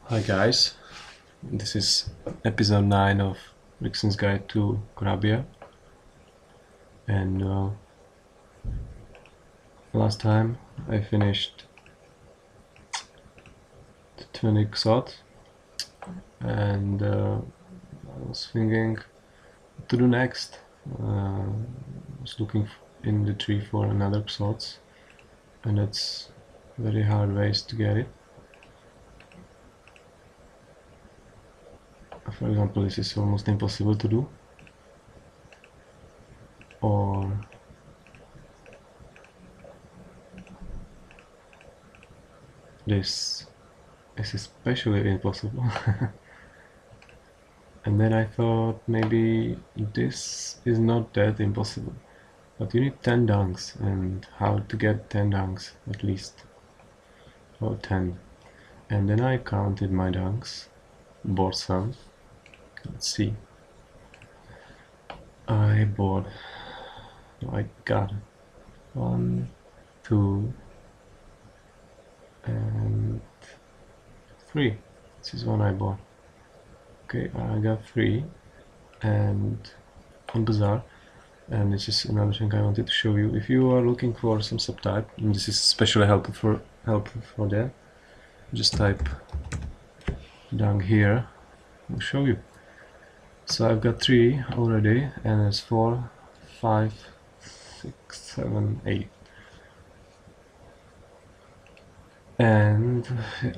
Hi guys, this is episode 9 of Vixen's Guide to Grabia, and last time I finished the 20 Xot, and I was thinking what to do next. I was looking in the tree for another Xot, and it's very hard ways to get it. For example, this is almost impossible to do, or this is especially impossible. And then I thought maybe this is not that impossible, but you need 10 dunks, and how to get 10 dunks at least, or 10. And then I counted my dunks, bought some. Let's see. I got 1, 2, and 3. This is one I bought. Okay, I got 3, and on Bazaar. And this is another thing I wanted to show you. If you are looking for some subtype, and this is especially helpful for that, just type down here. I'll show you. So I've got 3 already, and it's 4, 5, 6, 7, 8. And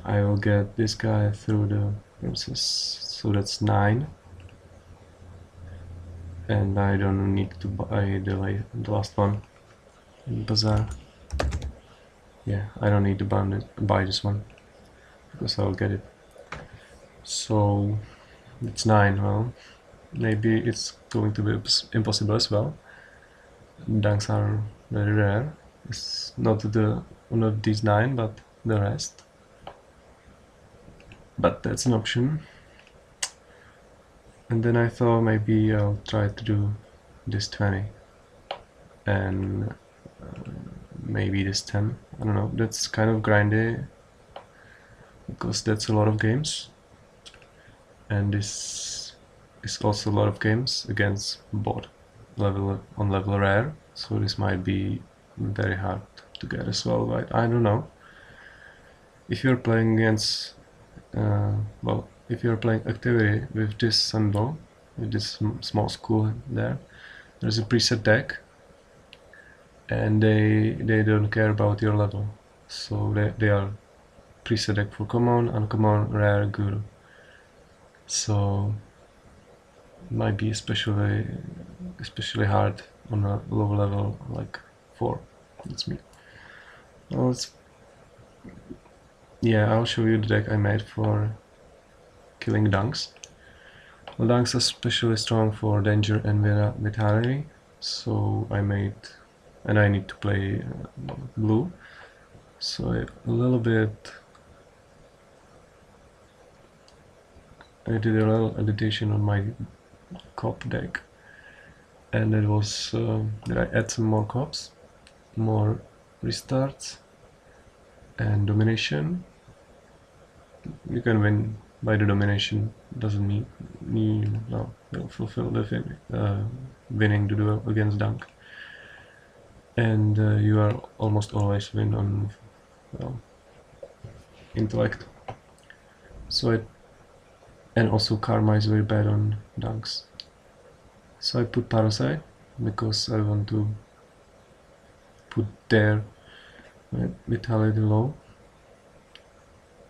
I will get this guy through the process, so that's 9. And I don't need to buy the last one in Bazaar. Yeah, I don't need to buy this one, because I'll get it. So it's 9. Well, maybe it's going to be impossible as well. Dunks are very rare. It's not these 9, but the rest. But that's an option. And then I thought maybe I'll try to do this 20 and maybe this 10. I don't know, that's kind of grindy, because that's a lot of games, and this is also a lot of games against bot on level rare, so this might be very hard to get as well. But I don't know, if you're playing against well, if you're playing activity with this symbol, with this small school there's a preset deck, and they don't care about your level, so they are preset deck for common, uncommon, rare, good. So it might be especially hard on a low level like 4. That's me. Well, yeah, I'll show you the deck I made for killing dunks. Well, dunks are especially strong for danger and vitality, so I made, and I need to play blue, so a little bit I did a little adaptation on my cop deck, and it was that I add some more cops, more restarts, and domination. You can win by the domination, doesn't mean no, you'll fulfill the winning the duel against dunk, and you are almost always win on, well, intellect. So and also karma is very bad on dunks. So I put parasite because I want to put their vitality low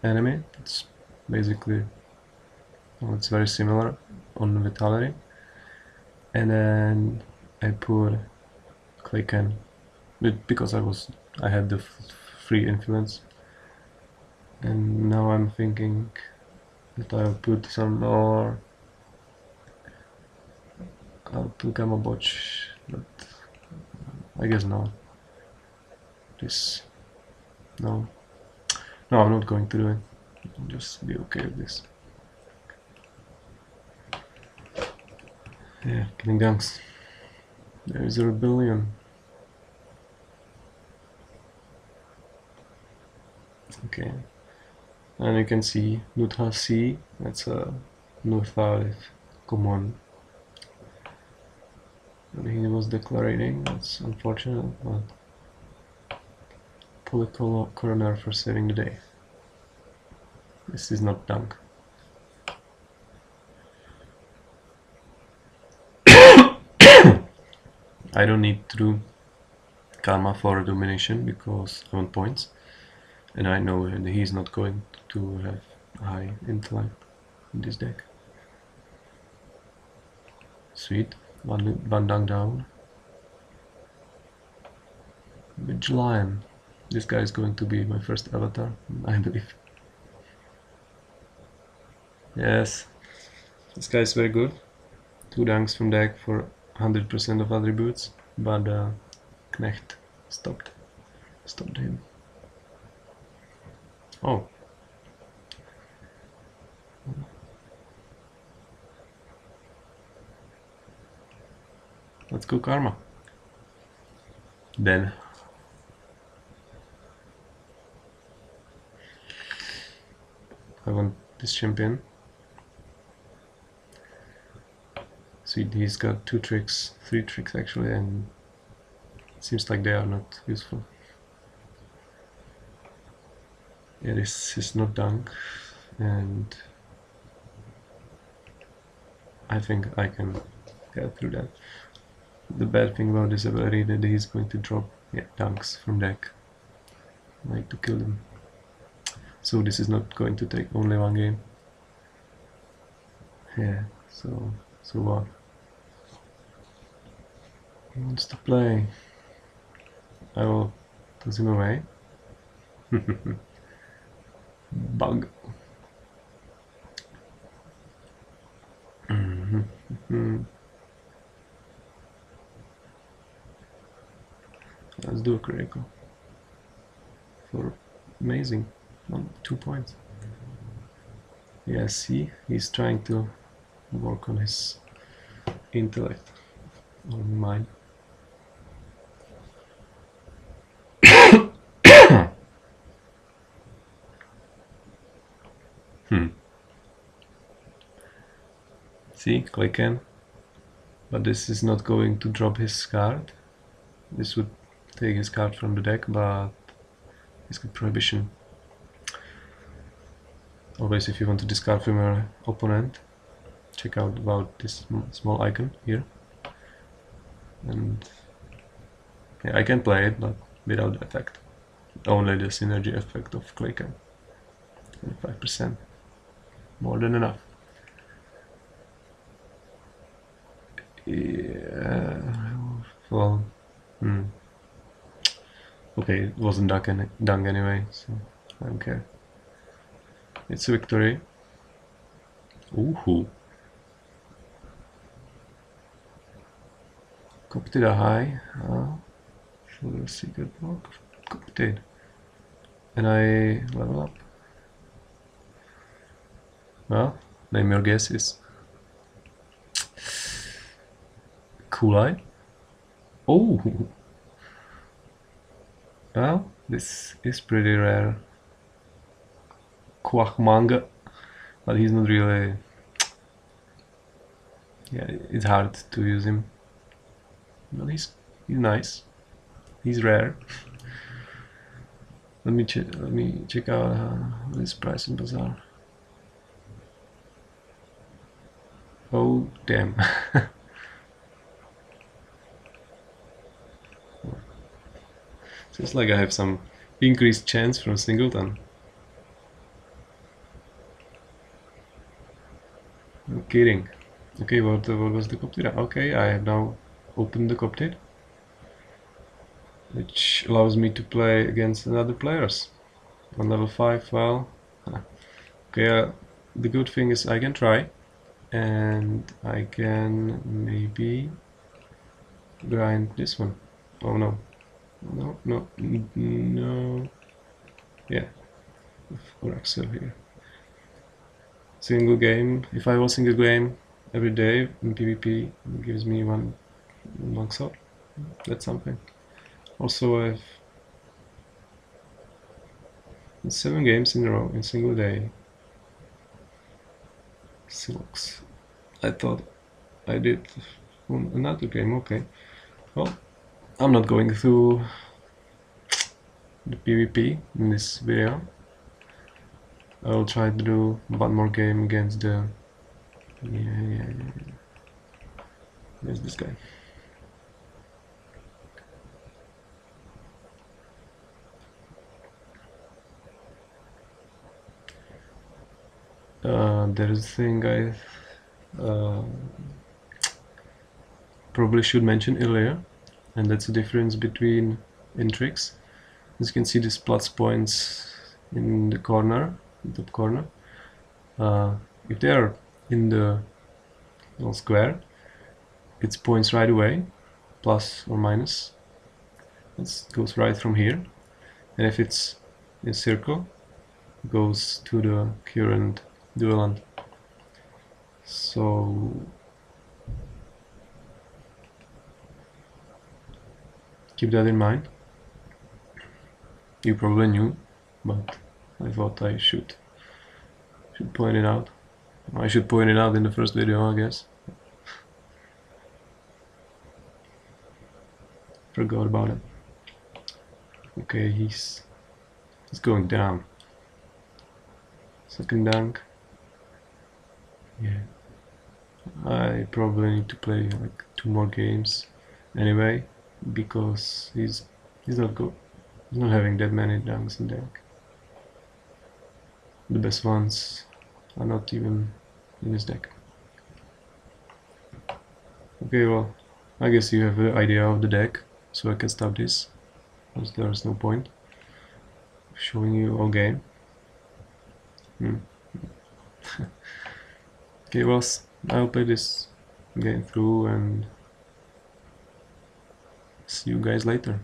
enemy. It's basically, well, it's very similar on vitality. And then I put Claycan because I had the free influence, and now I'm thinking that I'll put some more. I'll put Gamma Botch, but I guess no. No, I'm not going to do it. I'll just be okay with this. Yeah, killing dunks. There is a rebellion. Okay. And you can see Nutha C, that's a Nutha common. And he was declaring, that's unfortunate, but political coroner for saving the day. This is not dunk. I don't need to do karma for domination because I want points, and I know he's not going to have high intellect in this deck. Sweet, one dunk down. Vigilion. This guy is going to be my first avatar, I believe. Yes, this guy is very good. 2 dunks from deck for 100% of attributes, but Knecht stopped him. Oh. Let's go karma. Then. I want this champion. Sweet, he's got 2 tricks, 3 tricks actually, and it seems like they are not useful. Yeah, this is not dunk, and I think I can get through that. The bad thing about this ability that he's going to drop dunks from deck. I like to kill him. So this is not going to take only 1 game. Yeah, so what? He wants to play. I will toss him away. Bug. Let's do a critical. For amazing. 2 points. Yeah, see, he's trying to work on his intellect, on mine. See, click in, but this is not going to drop his card. This would take his card from the deck, but he's got prohibition. Always, if you want to discard from your opponent, check out about this small icon here. And yeah, I can play it, but without the effect. Only the synergy effect of Klaken. 25%. More than enough. Yeah, well, okay, it wasn't dunk anyway, so I don't care. It's a victory. Ooh. Copied a high. Shoulder secret block. Copied. And I level up. Well, name your guesses. Cool Eye. Oh! Well, this is pretty rare. Quackmanga, but he's not really. Yeah, it's hard to use him. But he's nice. He's rare. Let me check out his price in Bazaar. Oh damn. Seems like I have some increased chance from Singleton. No kidding. Okay, what was the Coptid? Okay, I have now opened the Coptid, which allows me to play against other players on level 5. Well, okay, the good thing is I can try, and I can maybe grind this one. Oh no. No. Yeah, Oraxel here. Single game. If I was single game every day in PvP, it gives me one shot. That's something. Also, if 7 games in a row in a single day. Silks. I thought I did another game. Okay. Well, I'm not going through the PvP in this video. I will try to do one more game against the against this guy. There is a thing I probably should mention earlier, and that's the difference between Intrix. As you can see, these plus points in the corner, the top corner. If they are in the little square, it's points right away, plus or minus. It goes right from here. And if it's in a circle, it goes to the current duelant. So keep that in mind. You probably knew, but I thought I should point it out. I should point it out in the first video, I guess. Forgot about it. Okay, he's going down. Second dunk. Yeah. I probably need to play like 2 more games anyway, because he's not good. He's not having that many dunks in deck. The best ones are not even in his deck. Okay, well, I guess you have an idea of the deck, so I can stop this, because there's no point showing you all game. Okay, well, I'll play this game through and see you guys later.